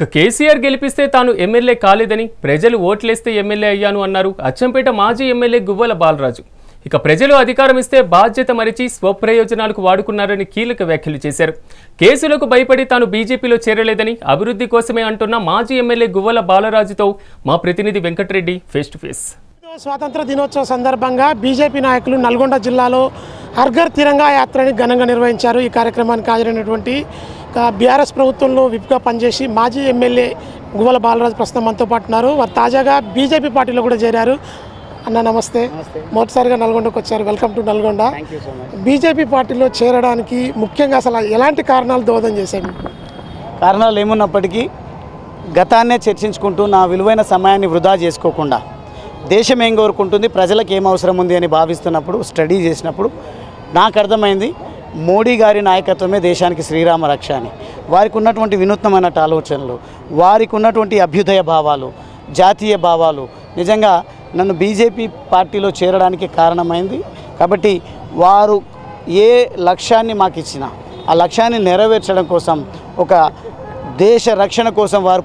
కేసీఆర్ గెలిపిస్తే తాను ఎమ్మెల్యే కాలేదని ప్రజలు ఓట్లేస్తే ఎమ్మెల్యే అయ్యాను అన్నారు అచ్చంపేట మాజీ ఎమ్మెల్యే గువ్వల బాలరాజు. ప్రజలు అధికారం ఇస్తే బాధ్యత మరిచి స్వప్రయోజనాలకు వాడుకున్నారని కీలక వ్యాఖ్యలు చేశారు. కేసులకు భయపడి తాను బీజేపీలో చేరలేదని అభివృద్ధి కోసమే అంటున్న మాజీ ఎమ్మెల్యే గువ్వల బాలరాజుతో మా ప్రతినిధి వెంకటరెడ్డి ఫేస్ టు ఫేస్. స్వాతంత్ర దినోత్సవ సందర్భంగా బీజేపీ నాయకులు నల్గొండ జిల్లాలో హర్ ఘర్ తిరంగా యాత్రని ఘనంగా నిర్వహించారు. ఈ కార్యక్రమానికి హాజరైనటువంటి బీఆర్ఎస్ ప్రభుత్వంలో విప్గా పనిచేసి మాజీ ఎమ్మెల్యే గువ్వల బాలరాజు ప్రస్తుతం మనతో పాటు ఉన్నారు. వారు తాజాగా బీజేపీ పార్టీలో కూడా చేరారు. అన్న నమస్తే. మొదటిసారిగా నల్గొండకు వచ్చారు. Welcome to Nalgonda. బీజేపీ పార్టీలో చేరడానికి ముఖ్యంగా అసలు ఎలాంటి కారణాలు దోహదం చేశాయి? కారణాలు ఏమున్నప్పటికీ గతాన్నే చర్చించుకుంటూ నా విలువైన సమయాన్ని వృధా చేసుకోకుండా దేశం ఏం కోరుకుంటుంది, ప్రజలకు ఏం అవసరం ఉంది అని భావిస్తున్నప్పుడు, స్టడీ చేసినప్పుడు నాకు అర్థమైంది మోడీ గారి నాయకత్వమే దేశానికి శ్రీరామ రక్ష అని. వారికి ఉన్నటువంటి వినూత్నమైన ఆలోచనలు, వారికి ఉన్నటువంటి అభ్యుదయ భావాలు, జాతీయ భావాలు నిజంగా నన్ను బీజేపీ పార్టీలో చేరడానికి కారణమైంది. కాబట్టి వారు ఏ లక్ష్యాన్ని మాకు ఇచ్చినా ఆ లక్ష్యాన్ని నెరవేర్చడం కోసం, ఒక దేశ రక్షణ కోసం వారు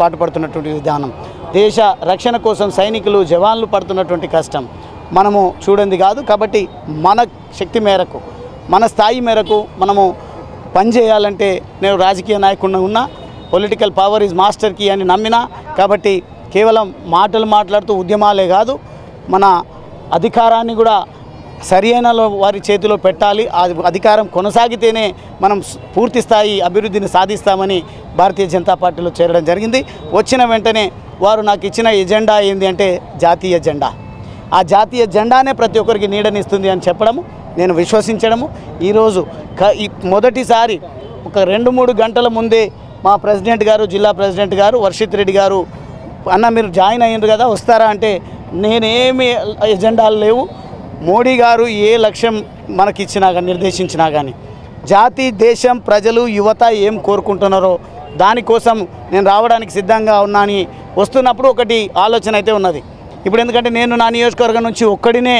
పాటుపడుతున్నటువంటి విధానం, దేశ రక్షణ కోసం సైనికులు జవాన్లు పడుతున్నటువంటి కష్టం మనము చూడండి కాదు. కాబట్టి మన శక్తి మేరకు, మన స్థాయి మేరకు మనము పనిచేయాలంటే నేను రాజకీయ నాయకుడిని ఉన్నా, political power is master key అని నమ్మినా. కాబట్టి కేవలం మాటలు మాట్లాడుతూ ఉద్యమాలే కాదు, మన అధికారాన్ని కూడా సరి అయిన వారి చేతిలో పెట్టాలి. ఆ అధికారం కొనసాగితేనే మనం పూర్తి స్థాయి అభివృద్ధిని సాధిస్తామని భారతీయ జనతా పార్టీలో చేరడం జరిగింది. వచ్చిన వెంటనే వారు నాకు ఇచ్చిన ఎజెండా ఏంటి అంటే జాతీయ జెండా. ఆ జాతీయ జెండానే ప్రతి ఒక్కరికి నీడనిస్తుంది అని చెప్పడము, నేను విశ్వసించడము. ఈరోజు మొదటిసారి ఒక 2-3 గంటల ముందే మా ప్రెసిడెంట్ గారు, జిల్లా ప్రెసిడెంట్ గారు వర్షిత్ రెడ్డి గారు, అన్న మీరు జాయిన్ అయ్యారు కదా వస్తారా అంటే, నేనేమి ఎజెండాలు లేవు, మోడీ గారు ఏ లక్ష్యం మనకిచ్చినా కానీ నిర్దేశించినా కానీ జాతి, దేశం, ప్రజలు, యువత ఏం కోరుకుంటున్నారో దానికోసం నేను రావడానికి సిద్ధంగా ఉన్నానని వస్తున్నప్పుడు ఒకటి ఆలోచన అయితే ఉన్నది. ఇప్పుడు ఎందుకంటే నేను నా నియోజకవర్గం నుంచి ఒక్కడినే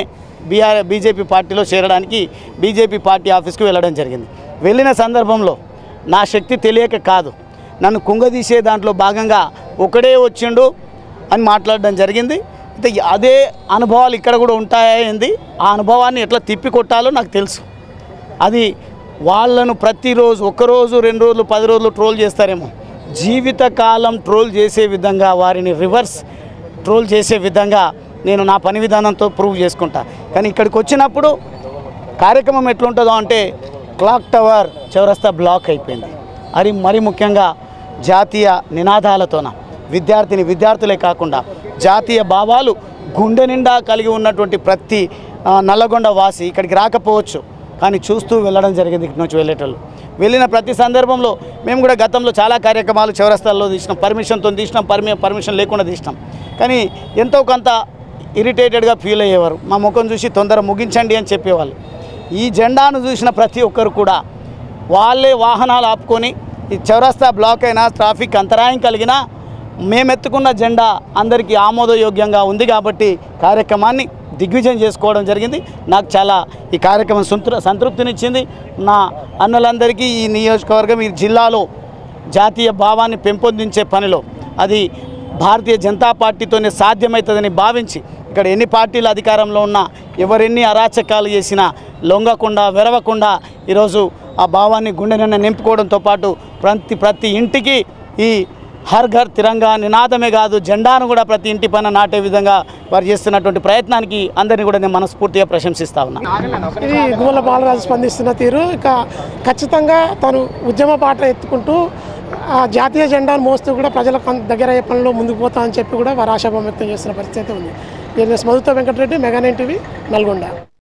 బీజేపీ పార్టీలో చేరడానికి బీజేపీ పార్టీ ఆఫీస్కి వెళ్ళడం జరిగింది. వెళ్ళిన సందర్భంలో నా శక్తి తెలియక కాదు, నన్ను కుంగదీసే దాంట్లో భాగంగా ఒకడే వచ్చిండు అని మాట్లాడడం జరిగింది. అయితే అదే అనుభవాలు ఇక్కడ కూడా ఉంటాయండి. ఆ అనుభవాన్ని ఎట్లా తిప్పికొట్టాలో నాకు తెలుసు. అది వాళ్ళను ప్రతిరోజు ఒక్కరోజు 2 రోజులు 10 రోజులు ట్రోల్ చేస్తారేమో, జీవితకాలం ట్రోల్ చేసే విధంగా, వారిని రివర్స్ ట్రోల్ చేసే విధంగా నేను నా పని విధానంతో ప్రూవ్ చేసుకుంటా. కానీ ఇక్కడికి వచ్చినప్పుడు కార్యక్రమం ఎట్లుంటుందో అంటే క్లాక్ టవర్ చౌరస్తా బ్లాక్ అయిపోయింది. అది మరి ముఖ్యంగా జాతీయ నినాదాలతోన విద్యార్థులే కాకుండా జాతీయ భావాలు గుండె నిండా కలిగి ఉన్నటువంటి ప్రతి నల్లగొండ వాసి ఇక్కడికి రాకపోవచ్చు, కానీ చూస్తూ వెళ్ళడం జరిగింది. ఇక్కడి నుంచి వెళ్ళేటోళ్ళు వెళ్ళిన ప్రతి సందర్భంలో మేము కూడా గతంలో చాలా కార్యక్రమాలు చౌరస్తాల్లో తీసినాం, పర్మిషన్తో తీసినాం, పర్మిషన్ లేకుండా తీసినాం. కానీ ఎంతో కొంత ఇరిటేటెడ్గా ఫీల్ అయ్యేవారు. మా ముఖం చూసి తొందర ముగించండి అని చెప్పేవాళ్ళు. ఈ జెండాను చూసిన ప్రతి ఒక్కరు కూడా వాళ్ళే వాహనాలు ఆపుకొని, ఈ చౌరస్తా బ్లాక్ అయినా, ట్రాఫిక్ అంతరాయం కలిగినా మేమెత్తుకున్న జెండా అందరికీ ఆమోదయోగ్యంగా ఉంది కాబట్టి కార్యక్రమాన్ని దిగ్విజయం చేసుకోవడం జరిగింది. నాకు చాలా ఈ కార్యక్రమం సంతృప్తినిచ్చింది. నా అన్నలందరికీ ఈ నియోజకవర్గం, ఈ జిల్లాలో జాతీయ భావాన్ని పెంపొందించే పనిలో అది భారతీయ జనతా పార్టీతోనే సాధ్యమవుతుందని భావించి, ఇక్కడ ఎన్ని పార్టీలు అధికారంలో ఉన్నా, ఎవరెన్ని అరాచకాలు చేసినా లొంగకుండా, వెరవకుండా ఈరోజు ఆ భావాన్ని గుండె నిండా నింపుకోవడంతో పాటు ప్రతి ఇంటికి ఈ హర్ ఘర్ తిరంగా నినాదమే కాదు, జెండాను కూడా ప్రతి ఇంటి పైన నాటే విధంగా వారు చేస్తున్నటువంటి ప్రయత్నానికి అందరినీ కూడా నేను మనస్ఫూర్తిగా ప్రశంసిస్తా ఉన్నాను. ఇది గువ్వల బాలరాజు స్పందిస్తున్న తీరు. ఇక ఖచ్చితంగా తను ఉద్యమ పాట ఎత్తుకుంటూ ఆ జాతీయ జెండాను మోస్తూ కూడా ప్రజల దగ్గర అయ్యే పనిలో ముందుకు పోతా అని చెప్పి కూడా వారు ఆశాభావం వ్యక్తం చేస్తున్న పరిస్థితి ఉంది. నేను మధుతో వెంకటరెడ్డి, మెగా 9 టీవీ, నల్గొండ.